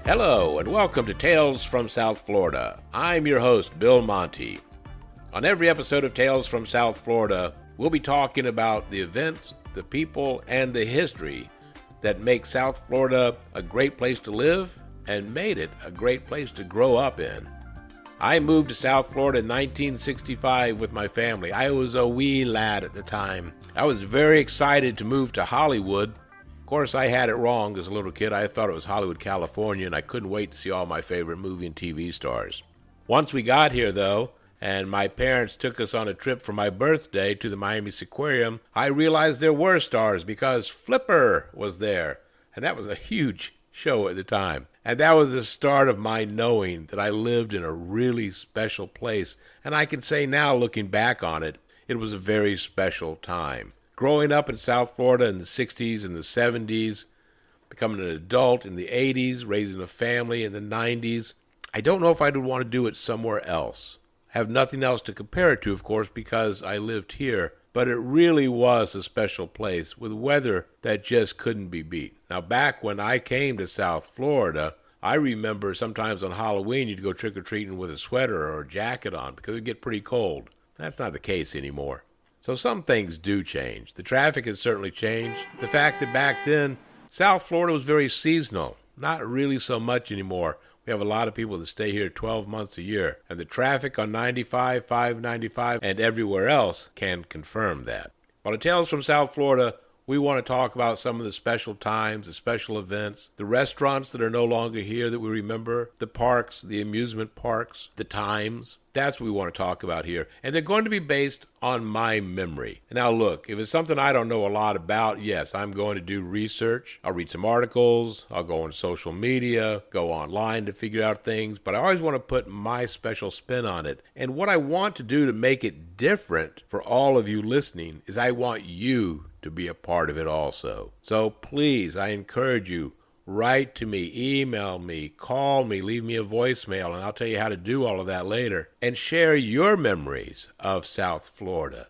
Hello, and welcome to Tales from South Florida. I'm your host, Bill Monty. On every episode of Tales from South Florida, we'll be talking about the events, the people, and the history that make South Florida a great place to live and made it a great place to grow up in. I moved to South Florida in 1965 with my family. I was a wee lad at the time. I was very excited to move to Hollywood. Of course, I had it wrong as a little kid. I thought it was Hollywood, California, and I couldn't wait to see all my favorite movie and TV stars. Once we got here, though, and my parents took us on a trip for my birthday to the Miami Seaquarium, I realized there were stars because Flipper was there, and that was a huge show at the time. And that was the start of my knowing that I lived in a really special place, and I can say now, looking back on it, it was a very special time. Growing up in South Florida in the 60s and the 70s, becoming an adult in the 80s, raising a family in the 90s, I don't know if I would want to do it somewhere else. I have nothing else to compare it to, of course, because I lived here, but it really was a special place with weather that just couldn't be beat. Now, back when I came to South Florida, I remember sometimes on Halloween you'd go trick-or-treating with a sweater or a jacket on because it would get pretty cold. That's not the case anymore. So some things do change. The traffic has certainly changed. The fact that back then, South Florida was very seasonal. Not really so much anymore. We have a lot of people that stay here 12 months a year. And the traffic on 95, 595, and everywhere else can confirm that. On the Tales from South Florida, we want to talk about some of the special times, the special events, the restaurants that are no longer here that we remember, the parks, the amusement parks, the times. That's what we want to talk about here. And they're going to be based on my memory. Now look, if it's something I don't know a lot about, yes, I'm going to do research. I'll read some articles. I'll go on social media, go online to figure out things. But I always want to put my special spin on it. And what I want to do to make it different for all of you listening is I want you to be a part of it also. So please, I encourage you, write to me, email me, call me, leave me a voicemail, and I'll tell you how to do all of that later. And share your memories of South Florida.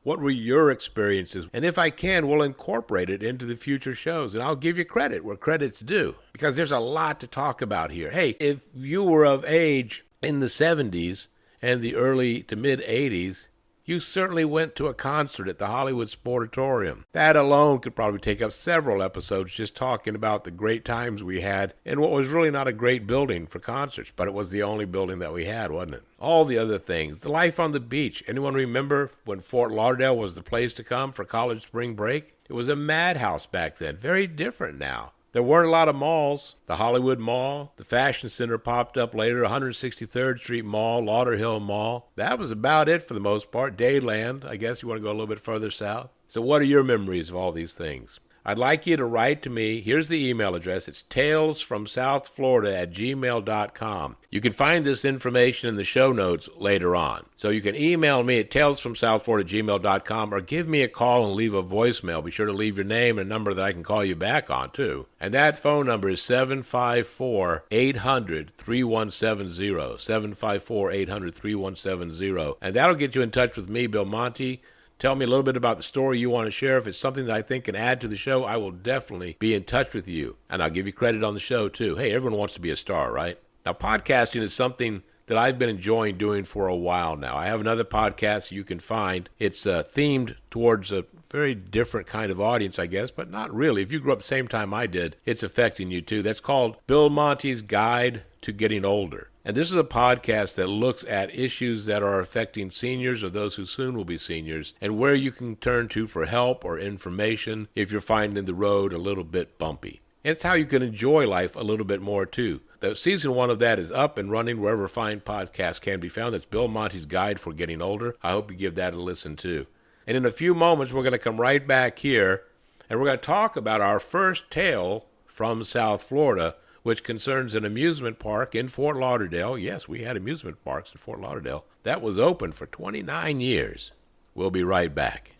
What were your experiences? And if I can, we'll incorporate it into the future shows. And I'll give you credit where credit's due, because there's a lot to talk about here. Hey, if you were of age in the 70s and the early to mid 80s, you certainly went to a concert at the Hollywood Sportatorium. That alone could probably take up several episodes just talking about the great times we had in what was really not a great building for concerts, but it was the only building that we had, wasn't it? All the other things, the life on the beach. Anyone remember when Fort Lauderdale was the place to come for college spring break? It was a madhouse back then, very different now. There weren't a lot of malls. The Hollywood Mall, the Fashion Center popped up later, 163rd Street Mall, Lauderdale Mall. That was about it for the most part. Dayland, I guess you want to go a little bit further south. So what are your memories of all these things? I'd like you to write to me. Here's the email address. It's talesfromsouthflorida@gmail.com. You can find this information in the show notes later on. So you can email me at talesfromsouthflorida@gmail.com or give me a call and leave a voicemail. Be sure to leave your name and a number that I can call you back on, too. And that phone number is 754-800-3170, 754-800-3170. And that'll get you in touch with me, Bill Monty. Tell me a little bit about the story you want to share. If it's something that I think can add to the show, I will definitely be in touch with you. And I'll give you credit on the show, too. Hey, everyone wants to be a star, right? Now, podcasting is something that I've been enjoying doing for a while now. I have another podcast you can find. It's themed towards a very different kind of audience, I guess, but not really. If you grew up the same time I did, it's affecting you, too. That's called Bill Monty's Guide to Getting Older. And this is a podcast that looks at issues that are affecting seniors or those who soon will be seniors, and where you can turn to for help or information if you're finding the road a little bit bumpy. And it's how you can enjoy life a little bit more, too. The season 1 of that is up and running wherever fine podcasts can be found. That's Bill Monty's Guide for Getting Older. I hope you give that a listen, too. And in a few moments, we're going to come right back here, and we're going to talk about our first tale from South Florida, which concerns an amusement park in Fort Lauderdale. Yes, we had amusement parks in Fort Lauderdale. That was open for 29 years. We'll be right back.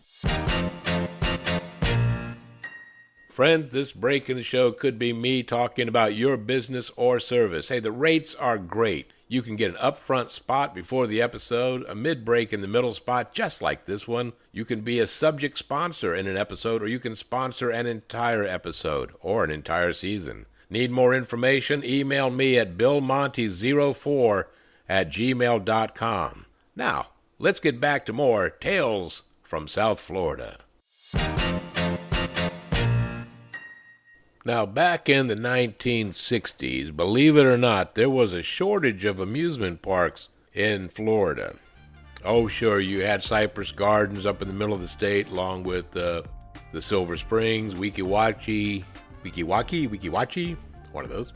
Friends, this break in the show could be me talking about your business or service. Hey, the rates are great. You can get an upfront spot before the episode, a mid-break in the middle spot, just like this one. You can be a subject sponsor in an episode, or you can sponsor an entire episode or an entire season. Need more information? Email me at billmonty04@gmail.com. Now, let's get back to more Tales from South Florida. Now, back in the 1960s, believe it or not, there was a shortage of amusement parks in Florida. Oh, sure, you had Cypress Gardens up in the middle of the state, along with the Silver Springs, Weeki Wachee, one of those.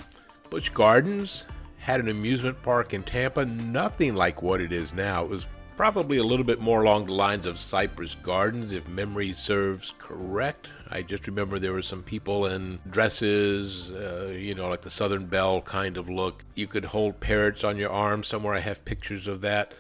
Busch Gardens had an amusement park in Tampa, nothing like what it is now. It was probably a little bit more along the lines of Cypress Gardens, if memory serves correct. I just remember there were some people in dresses, like the Southern Belle kind of look. You could hold parrots on your arm. Somewhere I have pictures of that.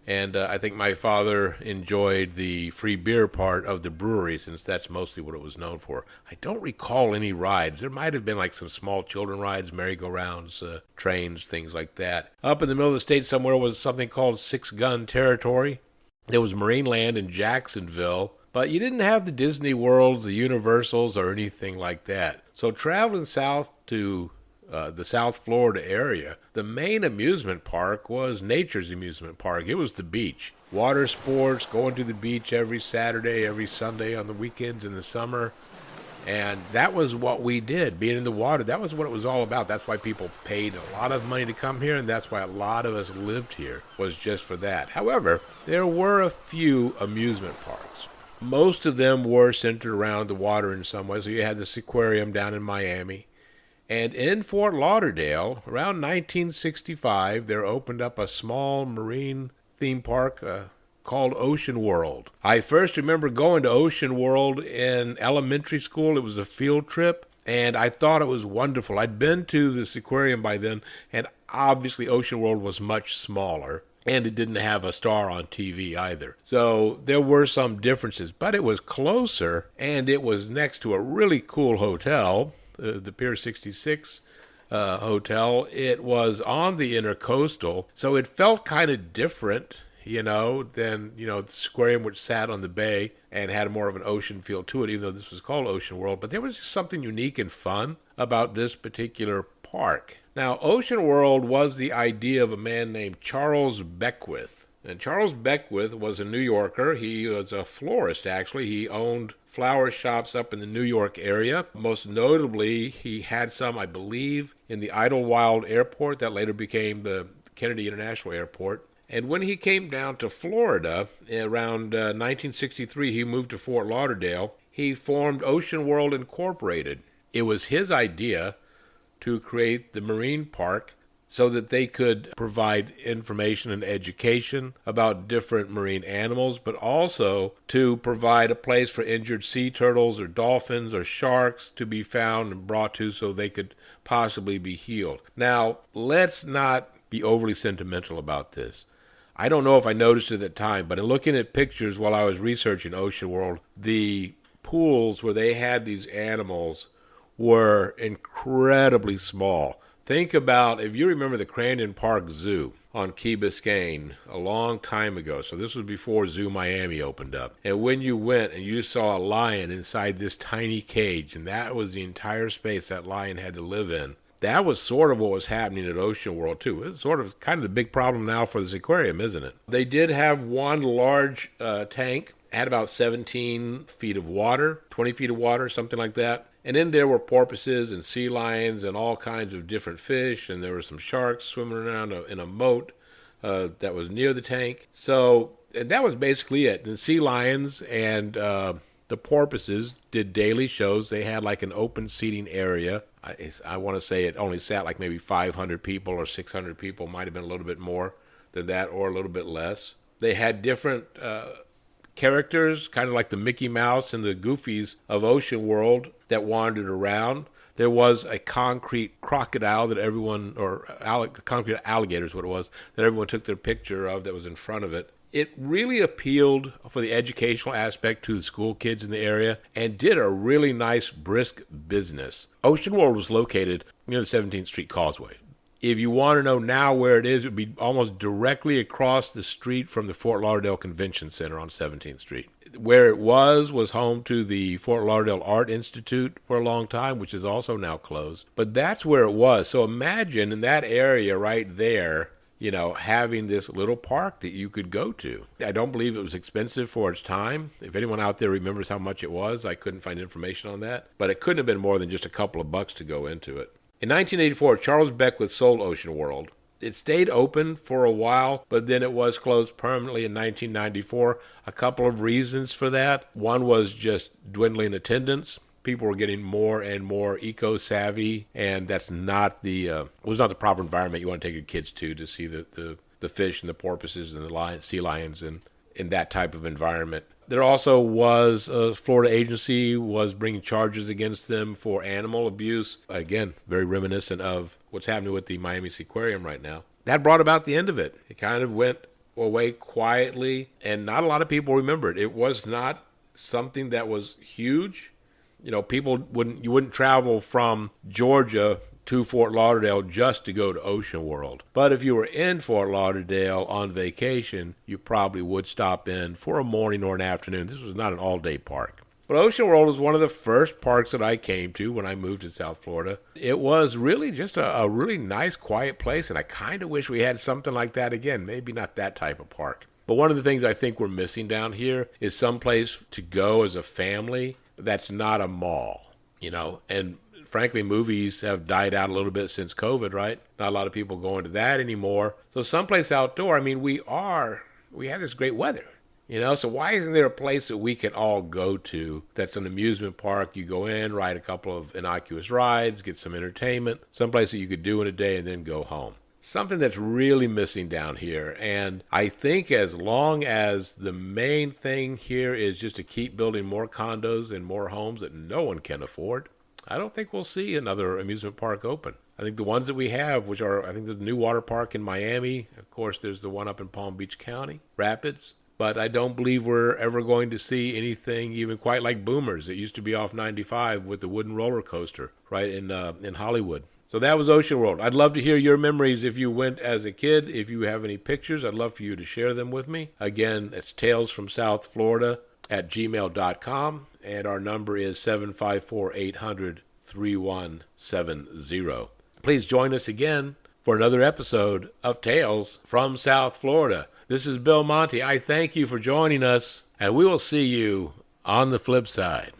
And I think my father enjoyed the free beer part of the brewery, since that's mostly what it was known for. I don't recall any rides. There might have been like some small children rides, merry-go-rounds, trains, things like that. Up in the middle of the state somewhere was something called Six Gun Territory. There was Marineland in Jacksonville. But you didn't have the Disney Worlds, the Universals, or anything like that. So traveling south to the South Florida area, the main amusement park was Nature's Amusement Park. It was the beach. Water sports, going to the beach every Saturday, every Sunday on the weekends in the summer. And that was what we did, being in the water. That was what it was all about. That's why people paid a lot of money to come here, and that's why a lot of us lived here, was just for that. However, there were a few amusement parks. Most of them were centered around the water in some way. So you had the Seaquarium down in Miami. And in Fort Lauderdale, around 1965, there opened up a small marine theme park called Ocean World. I first remember going to Ocean World in elementary school. It was a field trip, and I thought it was wonderful. I'd been to the Seaquarium by then, and obviously Ocean World was much smaller. And it didn't have a star on TV either. So there were some differences, but it was closer, and it was next to a really cool hotel, the Pier 66 hotel. It was on the Intercoastal, so it felt kind of different, than, the Seaquarium, which sat on the bay and had more of an ocean feel to it, even though this was called Ocean World. But there was just something unique and fun about this particular park. Now, Ocean World was the idea of a man named Charles Beckwith. And Charles Beckwith was a New Yorker. He was a florist, actually. He owned flower shops up in the New York area. Most notably, he had some, I believe, in the Idlewild Airport that later became the Kennedy International Airport. And when he came down to Florida around 1963, he moved to Fort Lauderdale. He formed Ocean World Incorporated. It was his idea to create the marine park so that they could provide information and education about different marine animals, but also to provide a place for injured sea turtles or dolphins or sharks to be found and brought to so they could possibly be healed. Now, let's not be overly sentimental about this. I don't know if I noticed it at the time, but in looking at pictures while I was researching Ocean World, the pools where they had these animals were incredibly small. Think about, if you remember the Crandon Park Zoo on Key Biscayne a long time ago. So this was before Zoo Miami opened up. And when you went and you saw a lion inside this tiny cage, and that was the entire space that lion had to live in, that was sort of what was happening at Ocean World, too. It's sort of kind of the big problem now for the aquarium, isn't it? They did have one large tank, had about 17 feet of water, 20 feet of water, something like that. And in there were porpoises and sea lions and all kinds of different fish, and there were some sharks swimming around in a moat that was near the tank. So, and that was basically it. And sea lions and the porpoises did daily shows. They had like an open seating area. I want to say it only sat like maybe 500 people or 600 people, might have been a little bit more than that or a little bit less. They had different characters, kind of like the Mickey Mouse and the Goofies of Ocean World that wandered around. There was a concrete crocodile that everyone, or concrete alligator is what it was, that everyone took their picture of that was in front of it. It really appealed for the educational aspect to the school kids in the area and did a really nice, brisk business. Ocean World was located near the 17th Street Causeway. If you want to know now where it is, it would be almost directly across the street from the Fort Lauderdale Convention Center on 17th Street. where it was home to the Fort Lauderdale Art Institute for a long time, which is also now closed. But that's where it was. So imagine in that area right there, having this little park that you could go to. I don't believe it was expensive for its time. If anyone out there remembers how much it was, I couldn't find information on that. But it couldn't have been more than just a couple of bucks to go into it. In 1984, Charles Beckwith sold Ocean World. It stayed open for a while, but then it was closed permanently in 1994. A couple of reasons for that. One was just dwindling attendance. People were getting more and more eco-savvy, and that's not was not the proper environment you want to take your kids to see the fish and the porpoises and the sea lions in that type of environment. There also was a Florida agency was bringing charges against them for animal abuse. Again, very reminiscent of what's happening with the Miami Seaquarium right now. That brought about the end of it. It kind of went away quietly, and not a lot of people remember it. It was not something that was huge. You wouldn't travel from Georgia to Fort Lauderdale just to go to Ocean World. But if you were in Fort Lauderdale on vacation, you probably would stop in for a morning or an afternoon. This was not an all-day park. But Ocean World was one of the first parks that I came to when I moved to South Florida. It was really just a really nice, quiet place, and I kind of wish we had something like that again. Maybe not that type of park. But one of the things I think we're missing down here is some place to go as a family that's not a mall, and frankly, movies have died out a little bit since COVID, right? Not a lot of people going to that anymore. So someplace outdoor, we have this great weather, so why isn't there a place that we can all go to that's an amusement park? You go in, ride a couple of innocuous rides, get some entertainment, someplace that you could do in a day and then go home. Something that's really missing down here. And I think as long as the main thing here is just to keep building more condos and more homes that no one can afford, I don't think we'll see another amusement park open. I think the ones that we have, which are, I think there's a new water park in Miami. Of course, there's the one up in Palm Beach County, Rapids. But I don't believe we're ever going to see anything even quite like Boomers. It used to be off 95 with the wooden roller coaster right in Hollywood. So that was Ocean World. I'd love to hear your memories if you went as a kid. If you have any pictures, I'd love for you to share them with me. Again, it's talesfromsouthflorida@gmail.com, and our number is 754-800-3170. Please join us again for another episode of Tales from South Florida. This is Bill Monty. I thank you for joining us, and we will see you on the flip side.